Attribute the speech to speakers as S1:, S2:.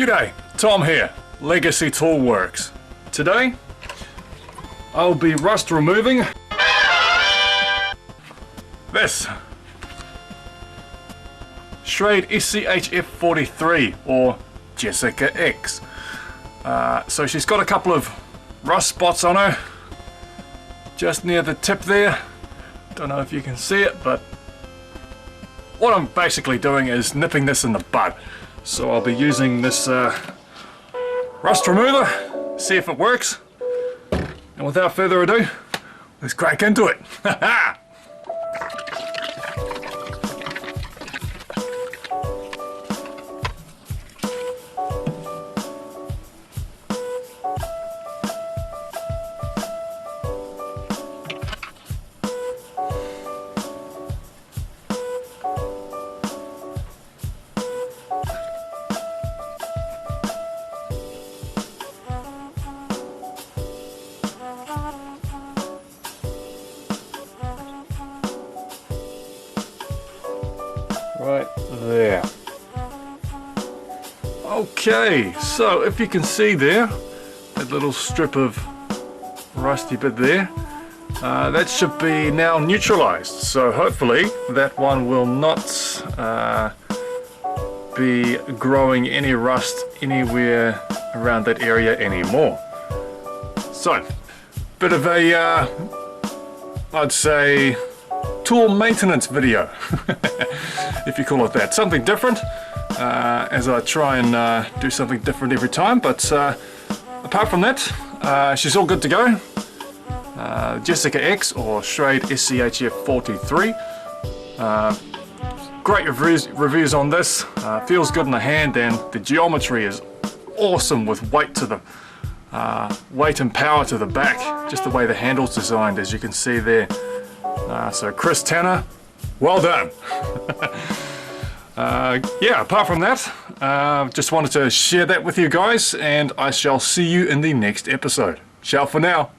S1: G'day, Tom here, Legacy Toolworks. Today, I'll be rust removing this Schrade SCHF43 or Jessica X. So she's got a couple of rust spots on her, just near the tip there. Don't know if you can see it, but what I'm basically doing is nipping this in the bud. So I'll be using this rust remover, see if it works. And without further ado, let's crack into it. Right there. Okay, so if you can see there, that little strip of rusty bit there, that should be now neutralized. So hopefully that one will not be growing any rust anywhere around that area anymore. So, bit of a, I'd say, tool maintenance video. If you call it that. Something different, as I try and do something different every time, but apart from that, she's all good to go. Jessica X or Schrade SCHF43. Great reviews on this. Feels good in the hand, and the geometry is awesome with weight to the weight and power to the back, just the way the handle's designed, as you can see there. So Chris Tanner, well done. Yeah, apart from that, just wanted to share that with you guys, and I shall see you in the next episode. Ciao for now.